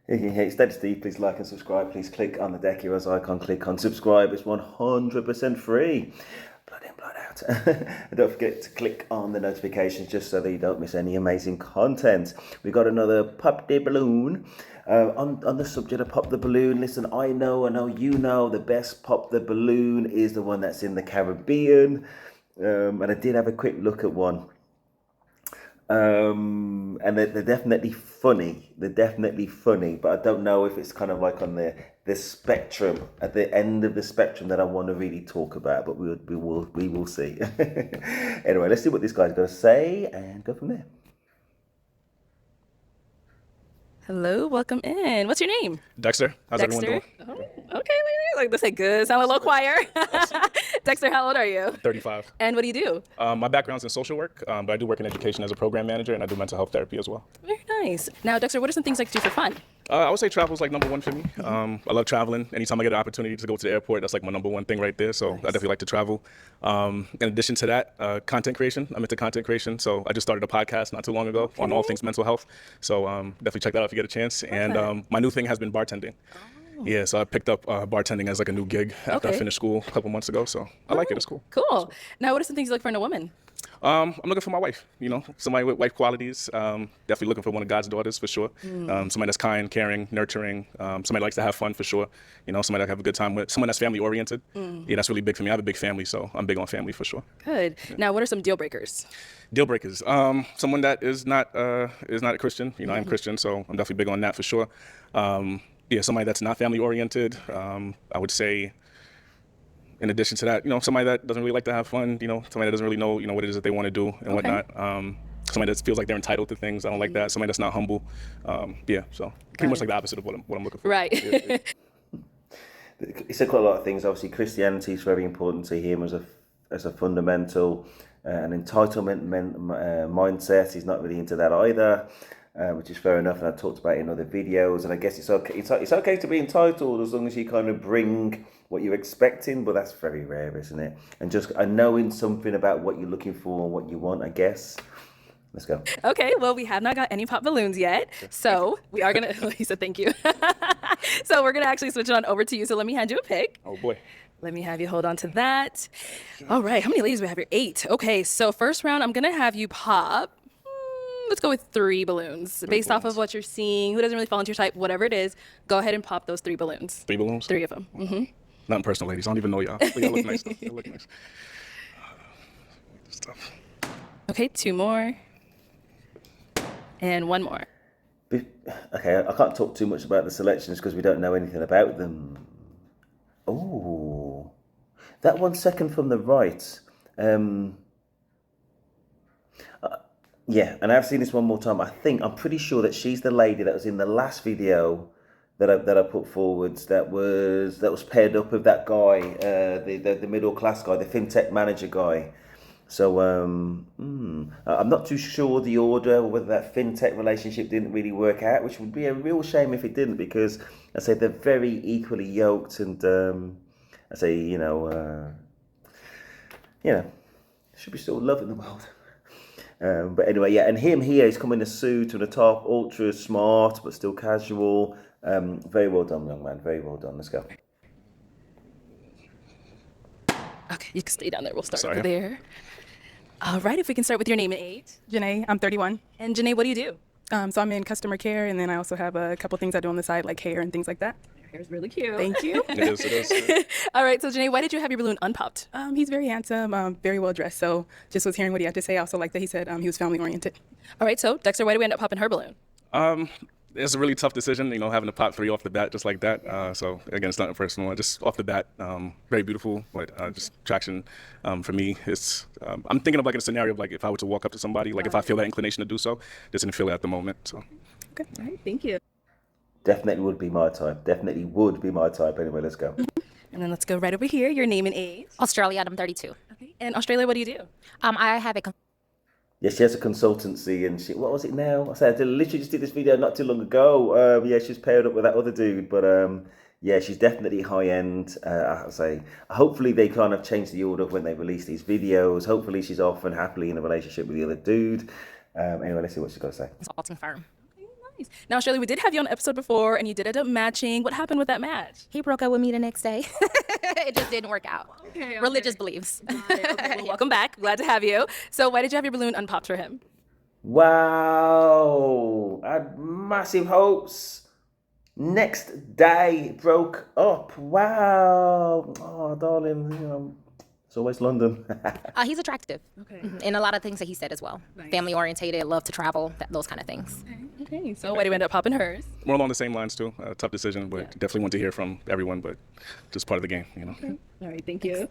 Hey, Steady Steve, please like and subscribe. Please click on the Deck Heroes icon, click on subscribe. It's 100% free. Blood in, blood out. And don't forget to click on the notifications just so that you don't miss any amazing content. We got another Pop the Balloon. On the subject of Pop the Balloon, listen, I know you know the best Pop the Balloon is the one that's in the Caribbean. And I did have a quick look at one. And they're definitely funny. They're definitely funny, but I don't know if it's kind of like on the spectrum, at the end of the spectrum that I want to really talk about. But we will see. Anyway, let's see what this guy's got to say and go from there. Hello, welcome in. What's your name? Dexter, how's everyone doing? Oh, okay, like this ain't good. Sound a little choir. Dexter, how old are you? 35. And what do you do? My background's in social work, but I do work in education as a program manager, and I do mental health therapy as well. Very nice. Now, Dexter, what are some things like to do for fun? I would say travel is like number one for me. I love traveling. Anytime I get an opportunity to go to the airport, that's like my number one thing right there. So I definitely like to travel. In addition to that, content creation. I'm into content creation. So I just started a podcast not too long ago on all things mental health. So definitely check that out if you get a chance. And my new thing has been bartending. Yeah, so I picked up bartending as like a new gig after I finished school a couple months ago. So I like it. It's cool. Cool. Now, what are some things you look for in a woman? I'm looking for my wife, somebody with wife qualities. Definitely looking for one of God's daughters for sure. Somebody that's kind, caring, nurturing. Somebody that likes to have fun for sure. Somebody that I have a good time with. Someone that's family oriented. Yeah, that's really big for me. I have a big family, so I'm big on family for sure. Good. Now, what are some deal breakers? Deal breakers. Someone that is not a Christian. I'm Christian, so I'm definitely big on that for sure. Yeah, somebody that's not family oriented. I would say. In addition to that, somebody that doesn't really like to have fun, somebody that doesn't really know, what it is that they want to do and whatnot. Somebody that feels like they're entitled to things. I don't like that. Somebody that's not humble. Yeah, so pretty much like the opposite of what I'm looking for. Right. Yeah. He said quite a lot of things. Obviously, Christianity is very important to him as a fundamental, an entitlement mindset. He's not really into that either. Which is fair enough, and I talked about it in other videos. And I guess it's okay. It's okay to be entitled as long as you kind of bring what you're expecting, but that's very rare, isn't it? And just knowing something about what you're looking for and what you want, I guess. Let's go. Okay, well, we have not got any pop balloons yet, so we are gonna. He said thank you. So we're gonna actually switch it on over to you. So let me hand you a pick. Oh boy. Let me have you hold on to that. All right, how many ladies do we have here? 8. Okay, so first round, I'm gonna have you pop. Let's go with 3 balloons. Based off of what you're seeing, who doesn't really fall into your type, whatever it is, go ahead and pop those 3 balloons. 3 balloons? 3 of them. Mm-hmm. Nothing personal, ladies. I don't even know y'all. But y'all look nice. Y'all look nice. Stuff. Okay, 2 more. And 1 more. Okay, I can't talk too much about the selections because we don't know anything about them. Oh, that 1 second from the right. Yeah, and I've seen this one more time. I'm pretty sure that she's the lady that was in the last video that I put forwards. That was paired up with that guy, the middle class guy, the fintech manager guy. So I'm not too sure the order or whether that fintech relationship didn't really work out, which would be a real shame if it didn't, because I say they're very equally yoked, and I say should be still love in the world. But anyway, yeah, and him here, he's come in a suit and a top, ultra smart, but still casual. Very well done, young man. Very well done. Let's go. Okay, you can stay down there. We'll start Sorry. over there. All right, if we can start with your name and age. Janae, I'm 31. And Janae, what do you do? So I'm in customer care, and then I also have a couple things I do on the side, like hair and things like that. Your hair's really cute. Thank you. It is. All right, so Janae, why did you have your balloon unpopped? He's very handsome, very well dressed. So just was hearing what he had to say. I also like that he said he was family oriented. All right, so Dexter, why did we end up popping her balloon? It's a really tough decision, having to pop 3 off the bat just like that. So again, it's not personal. Just off the bat, very beautiful, but just attraction for me. It's I'm thinking of like a scenario of like if I were to walk up to somebody, like if I feel that inclination to do so, just didn't feel it at the moment. So. Okay. All right, thank you. Definitely would be my type. Definitely would be my type. Anyway, let's go. And then let's go right over here. Your name and age. Australia, I'm 32. Okay. And Australia, what do you do? I have a Yeah, she has a consultancy, and what was it now? I said I literally just did this video not too long ago. Yeah, she's paired up with that other dude, but yeah, she's definitely high end. I say, hopefully they kind of change the order when they release these videos. Hopefully she's off and happily in a relationship with the other dude. Anyway, let's see what she's got to say. consulting firm. Nice. Now, Shirley, we did have you on the episode before, and you did end up matching. What happened with that match? He broke up with me the next day. It just didn't work out. Okay. Religious beliefs. Okay, well, welcome back. Glad to have you. So why did you have your balloon unpopped for him? Wow. I had massive hopes. Next day broke up. Wow. Oh, darling, it's always London. He's attractive. Okay. And a lot of things that he said as well. Nice. Family orientated, love to travel, those kind of things. Okay. So why did you end up popping hers? More along the same lines too. Tough decision, but definitely want to hear from everyone. But just part of the game, All right. Thank you.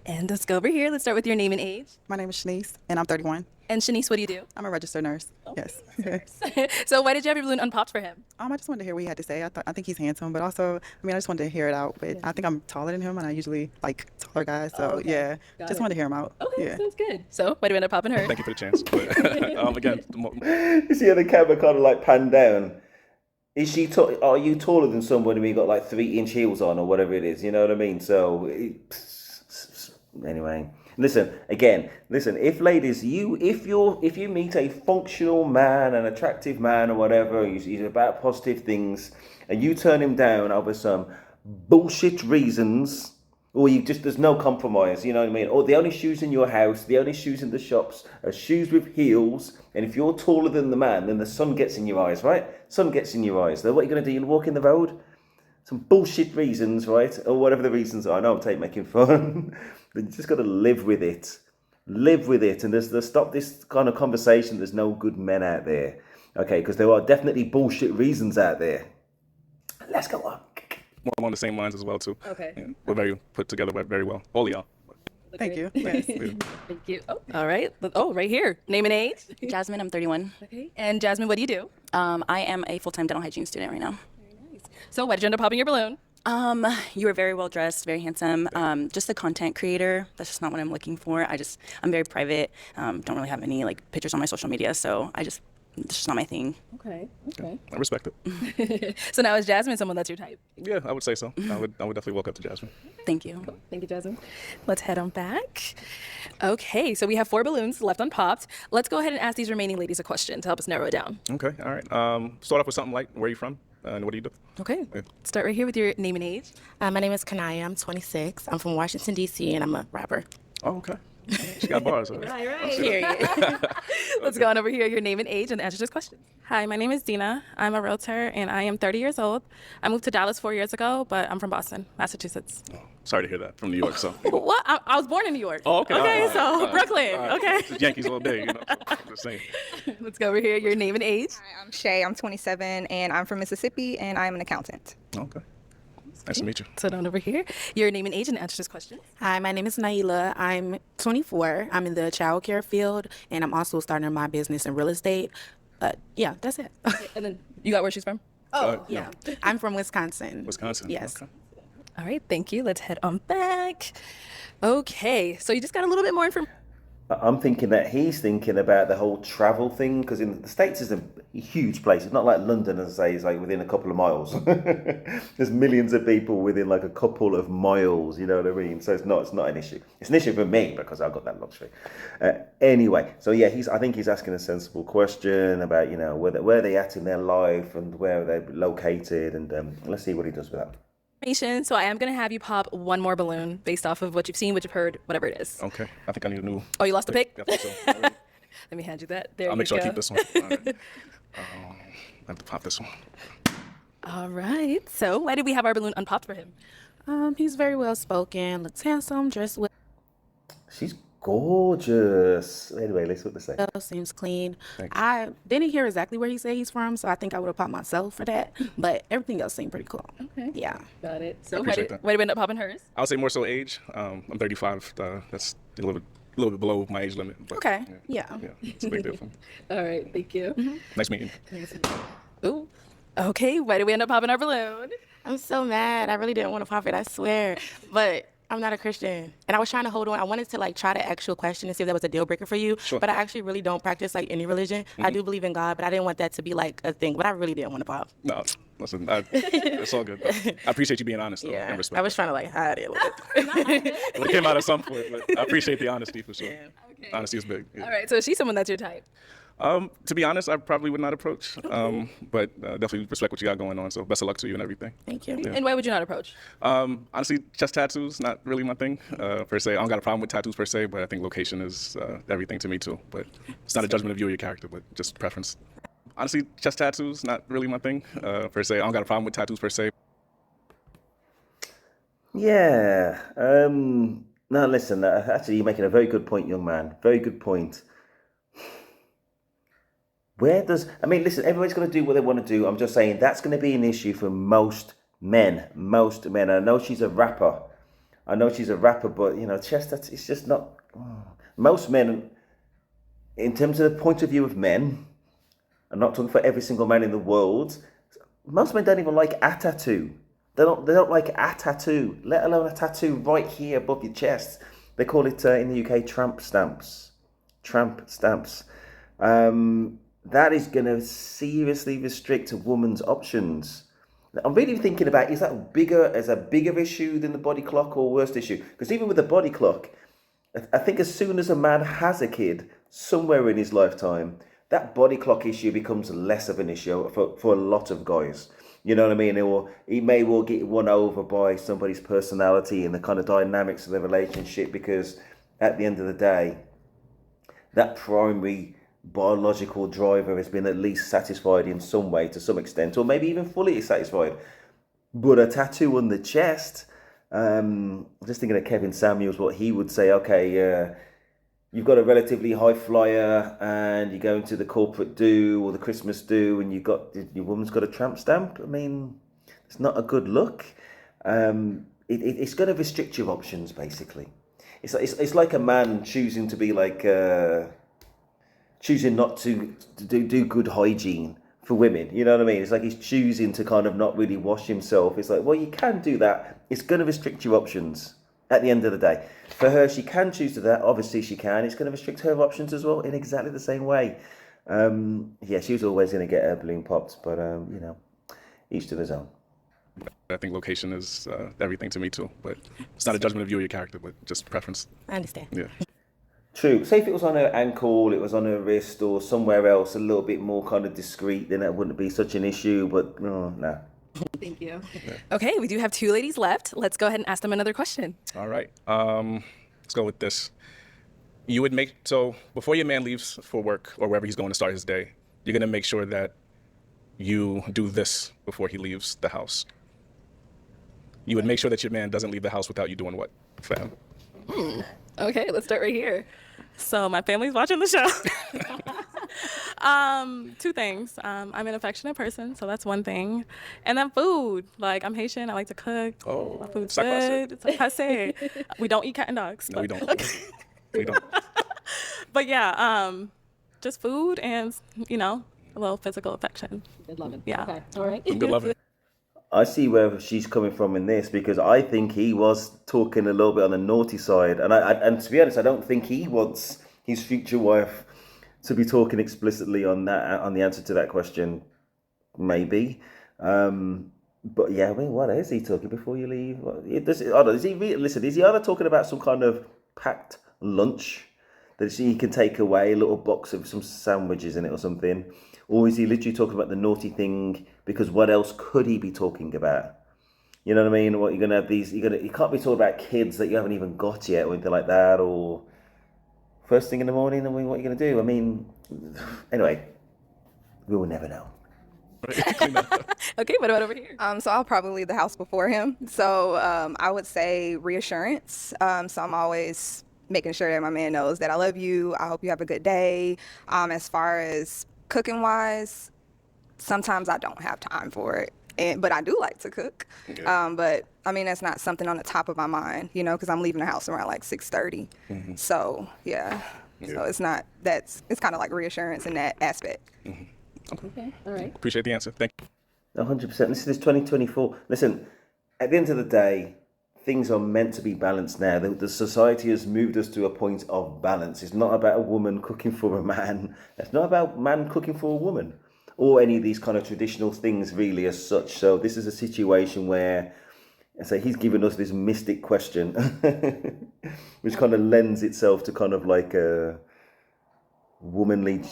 And let's go over here. Let's start with your name and age. My name is Shanice, and I'm 31. And Shanice, what do you do? I'm a registered nurse. Yes. So why did you have your balloon unpopped for him? I just wanted to hear what he had to say. I think he's handsome, but also, I just wanted to hear it out. But I think I'm taller than him, and I usually like taller guys. So Got just it. wanted to hear him out. Okay, Yeah. sounds good. So why do you end up popping hers? Thank you for the chance. But again, You see how the camera kind of like panned down? Is she? Are you taller than somebody when you got like 3-inch heels on or whatever it is? You know what I mean? So anyway, listen. If ladies, if you meet a functional man, an attractive man or whatever, he's about positive things, and you turn him down over some bullshit reasons. Or there's no compromise, you know what I mean? Or the only shoes in your house, the only shoes in the shops are shoes with heels. And if you're taller than the man, then the sun gets in your eyes, right? Sun gets in your eyes. Then what are you going to do? You'll walk in the road? Some bullshit reasons, right? Or whatever the reasons are. I know I'm making fun. But you just got to live with it. Live with it. And there's stop this kind of conversation. There's no good men out there. Okay, because there are definitely bullshit reasons out there. Let's go on. more along the same lines as well too. Okay. Yeah, we're very put together very well. All of y'all. Thank you. Yes. Thank you. Oh, all right. Oh, right here. Name and age. Jasmine, I'm 31. Okay. And Jasmine, what do you do? I am a full-time dental hygiene student right now. So why did you end up popping your balloon? You were very well dressed, very handsome. Just a content creator. That's just not what I'm looking for. I'm very private. Don't really have any like pictures on my social media, so it's just not my thing. Okay. Okay. I respect it. So now is Jasmine someone that's your type? Yeah, I would say so. I would definitely walk up to Jasmine. Thank you. Thank you, Jasmine. Let's head on back. Okay, so we have 4 balloons left unpopped. Let's go ahead and ask these remaining ladies a question to help us narrow it down. Okay, all right. Start off with something like, where are you from? And what do you do? Okay. Start right here with your name and age. My name is Kanaya. I'm 26. I'm from Washington, D.C., and I'm a rapper. Oh, okay. She got bars. Right. Period. Let's go on over here, your name and age, and answer this question. Hi, my name is Dina. I'm a realtor and I am 30 years old. I moved to Dallas 4 years ago, but I'm from Boston, Massachusetts. Oh, sorry to hear that. From New York, so. What? I was born in New York. Oh, okay. Okay, All right, so all right. Brooklyn. All right. Okay. It's Yankees all day, Just saying. Let's go over here, your name and age. Hi, I'm Shay. I'm 27, and I'm from Mississippi, and I'm an accountant. Okay. Nice to meet you. So down over here, your name and age, and answer this question. Hi, my name is Naila. I'm 24. I'm in the childcare field, and I'm also starting my business in real estate. Yeah, that's it. And then you got where she's from? Yeah, I'm from Wisconsin. Wisconsin. Yes. Okay. All right, thank you. Let's head on back. Okay, so you just got a little bit more information. I'm thinking that he's thinking about the whole travel thing, because in the States is a huge place. It's not like London, as I say, it's like within a couple of miles. There's millions of people within like a couple of miles, you know what I mean? So it's not an issue. It's an issue for me because I've got that luxury. Anyway, so yeah, I think he's asking a sensible question about, where they at in their life and where they're located, and let's see what he does with that. So I am going to have you pop one more balloon based off of what you've seen, what you've heard, whatever it is. Okay. I think I need a new. Oh, you lost a pick? I think so. Let me hand you that. There I'll you make sure go. I keep this one. All right. I have to pop this one. All right. So why did we have our balloon unpopped for him? He's very well spoken, looks handsome, dressed well, She's gorgeous. Anyway, let's see what they say. seems clean. Thank I didn't hear exactly where he said he's from, so I think I would have popped myself for that. But everything else seemed pretty cool. Okay. Yeah. Got it. So why appreciate did that. we end up popping hers? I would say more so age. I'm 35. That's a little bit below my age limit. But, Okay. Yeah. Yeah, it's a big deal for me. All right. Thank you. Nice meeting you. Ooh. Okay. Why did we end up popping our balloon? I'm so mad. I really didn't want to pop it, I swear. But I'm not a Christian. And I was trying to hold on. I wanted to try to ask you a question and see if that was a deal breaker for you. Sure. But I actually really don't practice any religion. I do believe in God, but I didn't want that to be a thing. But I really didn't want to pop. No, listen, it's all good. Though. I appreciate you being honest, though, Yeah. and respect. I was trying to hide it a little bit. It came out at some point, but I appreciate the honesty for sure. Honesty is big. Yeah. All right. So is she someone that's your type? To be honest, I probably would not approach, but definitely respect what you got going on. So best of luck to you and everything. Thank you. And why would you not approach? Honestly, chest tattoos, not really my thing per se. I don't got a problem with tattoos per se, but I think location is everything to me too. But it's not a judgment of you or your character, but just preference. Honestly, chest tattoos, not really my thing per se. I don't got a problem with tattoos per se. Yeah. No, listen. Actually, you're making a very good point, young man. Very good point. Listen, everybody's going to do what they want to do. I'm just saying that's going to be an issue for most men. Most men. I know she's a rapper. But, it's just not. Most men, in terms of the point of view of men, I'm not talking for every single man in the world, most men don't even like a tattoo. They don't like a tattoo, let alone a tattoo right here above your chest. They call it in the UK tramp stamps. Tramp stamps. That is going to seriously restrict a woman's options. I'm really thinking about, is a bigger issue than the body clock or worst issue? Because even with the body clock, I think as soon as a man has a kid somewhere in his lifetime, that body clock issue becomes less of an issue for a lot of guys. You know what I mean? Or he may well get won over by somebody's personality and the kind of dynamics of the relationship, because at the end of the day, that primary biological driver has been at least satisfied in some way, to some extent, or maybe even fully satisfied. But a tattoo on the chest, just thinking of Kevin Samuels, what he would say, okay, you've got a relatively high flyer and you go into the corporate do or the Christmas do and your woman's got a tramp stamp. I mean, it's not a good look. It's going to restrict your options, basically. It's like a man choosing to be like, choosing not to do good hygiene for women. You know what I mean? It's like he's choosing to kind of not really wash himself. It's like, well, you can do that. It's going to restrict your options. At the end of the day, for her, she can choose to do that. Obviously, she can. It's going to restrict her options as well in exactly the same way. She was always going to get her balloon popped, but each to his own. I think location is everything to me too, but it's not a judgment of you or your character, but just preference. I understand. Yeah. True. Say if it was on her ankle, it was on her wrist, or somewhere else, a little bit more kind of discreet, then that wouldn't be such an issue. But no, nah. Thank you. Okay, we do have two ladies left. Let's go ahead and ask them another question. All right. Let's go with this. You would so before your man leaves for work or wherever he's going to start his day, you're going to make sure that you do this before he leaves the house. You would make sure that your man doesn't leave the house without you doing what for him? Okay, let's start right here. So my family's watching the show. Two things. I'm an affectionate person, so that's one thing. And then food. Like, I'm Haitian. I like to cook. Oh, my food's good. It's passe. We don't eat cat and dogs. No, we don't. We don't. But yeah, just food and, a little physical affection. Good loving. Yeah. Okay. All right. Good loving. I see where she's coming from in this, because I think he was talking a little bit on the naughty side, and to be honest, I don't think he wants his future wife to be talking explicitly on the answer to that question. Maybe, but yeah, I mean, what is he talking before you leave? Listen, is he either talking about some kind of packed lunch that he can take away, a little box of some sandwiches in it or something? Or is he literally talking about the naughty thing? Because what else could he be talking about? You know what I mean? What you're gonna have these? You can't be talking about kids that you haven't even got yet, or anything like that. Or first thing in the morning, I mean, what are you gonna do? I mean, anyway, we will never know. Okay, what about over here? So I'll probably leave the house before him. So I would say reassurance. So I'm always making sure that my man knows that I love you. I hope you have a good day. As far as cooking wise, sometimes I don't have time for it, but I do like to cook. Okay. But I mean, that's not something on the top of my mind, because I'm leaving the house around like 6:30. Mm-hmm. So yeah, so it's kind of like reassurance in that aspect. Mm-hmm. Okay, all right. Appreciate the answer. Thank you. 100%. This is 2024. Listen, at the end of the day, things are meant to be balanced now. The society has moved us to a point of balance. It's not about a woman cooking for a man. It's not about man cooking for a woman, or any of these kind of traditional things really as such. So this is a situation where, he's given us this mystic question, which kind of lends itself to kind of like a womanly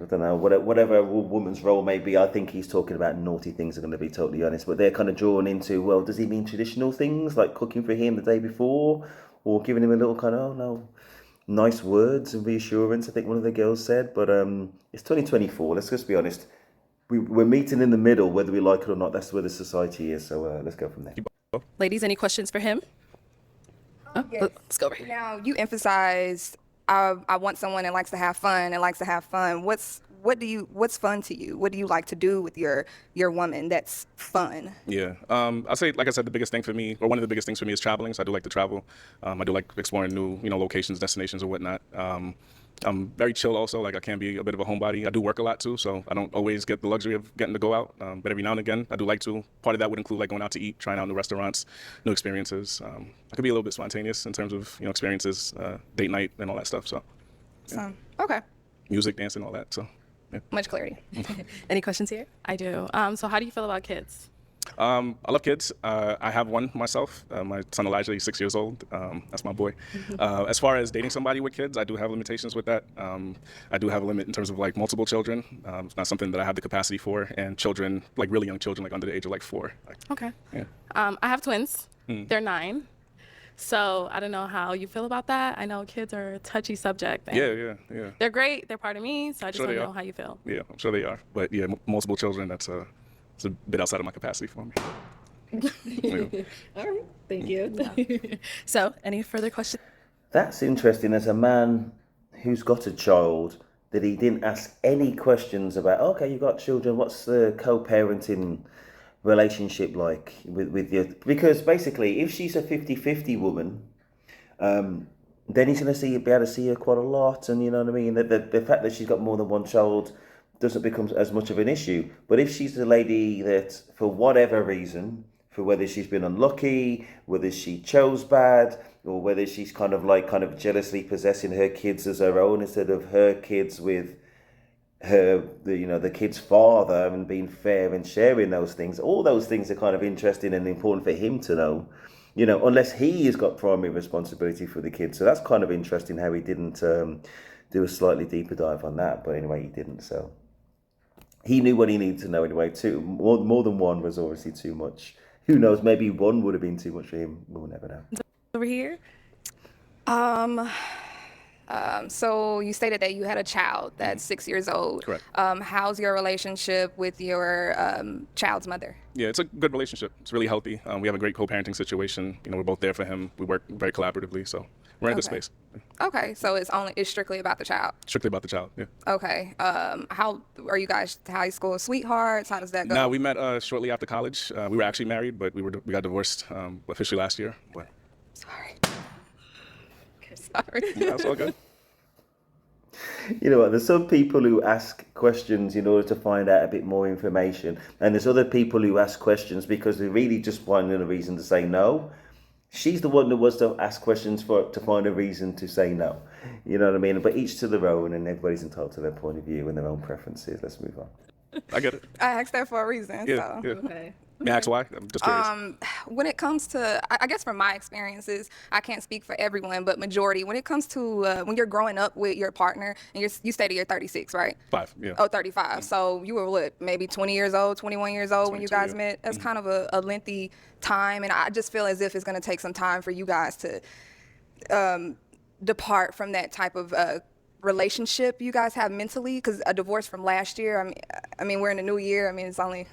I don't know, whatever a woman's role may be, I think he's talking about naughty things, I'm going to be totally honest. But they're kind of drawn into, well, does he mean traditional things like cooking for him the day before, or giving him a little kind of, oh no, nice words and reassurance, I think one of the girls said. But it's 2024, let's just be honest. We're meeting in the middle, whether we like it or not. That's where the society is. So let's go from there. Ladies, any questions for him? Oh, let's go over here. Now, you emphasized I want someone that likes to have fun and likes to have fun. What's fun to you? What do you like to do with your woman that's fun? Yeah, I'll say, like I said, the biggest thing for me, or one of the biggest things for me, is traveling. So I do like to travel. I do like exploring new, locations, destinations, or whatnot. I'm very chill also. Like, I can be a bit of a homebody. I do work a lot too, so I don't always get the luxury of getting to go out. But every now and again, I do like to. Part of that would include like going out to eat, trying out new restaurants, new experiences. I could be a little bit spontaneous in terms of experiences, date night, and all that stuff. So, So, okay, music, dancing, all that. So, yeah. much clarity. Any questions here? I do. So how do you feel about kids? I love kids. I have one myself. My son Elijah, he's 6 years old. That's my boy. As far as dating somebody with kids, I do have limitations with that. I do have a limit in terms of like multiple children. It's not something that I have the capacity for. And children, like really young children, like under the age of like 4. Okay. Yeah. I have twins. They're 9. So I don't know how you feel about that. I know kids are a touchy subject. and Yeah. They're great. They're part of me. So I just Sure want to they know are. how you feel. Yeah, I'm sure they are. But yeah, multiple children, it's a bit outside of my capacity for me. Yeah. All right. Thank you. So, any further questions? That's interesting. As a man who's got a child, that he didn't ask any questions about, okay, you got children, what's the co-parenting relationship like with your... Because basically, if she's a 50-50 woman, then he's going to be able to see her quite a lot. And you know what I mean? The fact that she's got more than one child doesn't become as much of an issue. But if she's the lady that, for whatever reason, for whether she's been unlucky, whether she chose bad, or whether she's kind of jealously possessing her kids as her own instead of her kids with the kid's father, and being fair and sharing those things, all those things are kind of interesting and important for him to know, unless he has got primary responsibility for the kids. So that's kind of interesting how he didn't do a slightly deeper dive on that. But anyway, he didn't. So he knew what he needed to know anyway. More than one was obviously too much. Who knows? Maybe one would have been too much for him. We'll never know. Over here? So you stated that you had a child that's 6 years old. Correct. How's your relationship with your child's mother? Yeah, it's a good relationship. It's really healthy. We have a great co-parenting situation. We're both there for him. We work very collaboratively, so we're in a good space. Okay, so it's strictly about the child. Strictly about the child, yeah. Okay. How are you guys high school sweethearts? How does that go? No, we met shortly after college. We were actually married, but we got divorced officially last year. But Sorry. yeah, that's all good. You know what, there's some people who ask questions in order to find out a bit more information, and there's other people who ask questions because they really just find a reason to say no. She's the one that was to ask questions to find a reason to say no. You know what I mean? But each to their own, and everybody's entitled to their point of view and their own preferences. Let's move on. I get it. I asked that for a reason. Yeah, so. yeah. Okay. May I ask why? I'm just curious. When it comes to, I guess from my experiences, I can't speak for everyone, but majority, when it comes to when you're growing up with your partner, and you stated you're 36, right? 5, yeah. Oh, 35. So you were what, maybe 20 years old, 21 years old when you 22, guys yeah. met? That's kind of a lengthy time, and I just feel as if it's going to take some time for you guys to depart from that type of relationship you guys have mentally, because a divorce from last year, I mean we're in a new year. I mean, it's only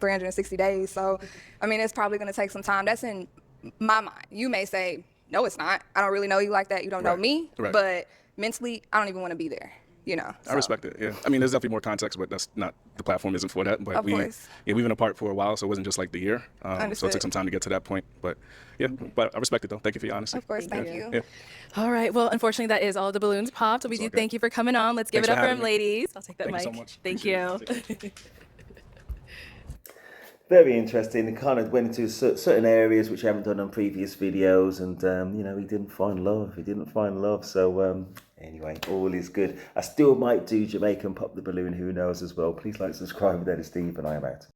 360 days, so I mean it's probably going to take some time. That's in my mind. You may say no, it's not. I don't really know you like that. You don't know me. Right. But mentally, I don't even want to be there. I respect it. Yeah, I mean, there's definitely more context, but that's not, the platform isn't for that. But Of course. we've been apart for a while, so it wasn't just like the year. So it Understood. took some time to get to that point. But yeah, but I respect it though. Thank you for your honesty. Of course, thank you. Yeah. All right. Well, unfortunately, that is all the balloons popped. We do okay. thank you for coming on. Let's give Thanks it up for for having him, me. ladies. I'll take that Thank mic. you so much. Thank Appreciate you. Very interesting. It kind of went into certain areas which I haven't done on previous videos, and he didn't find love. So anyway, all is good. I still might do Jamaican Pop the Balloon. Who knows as well? Please like, subscribe. That is Steve, and I am out.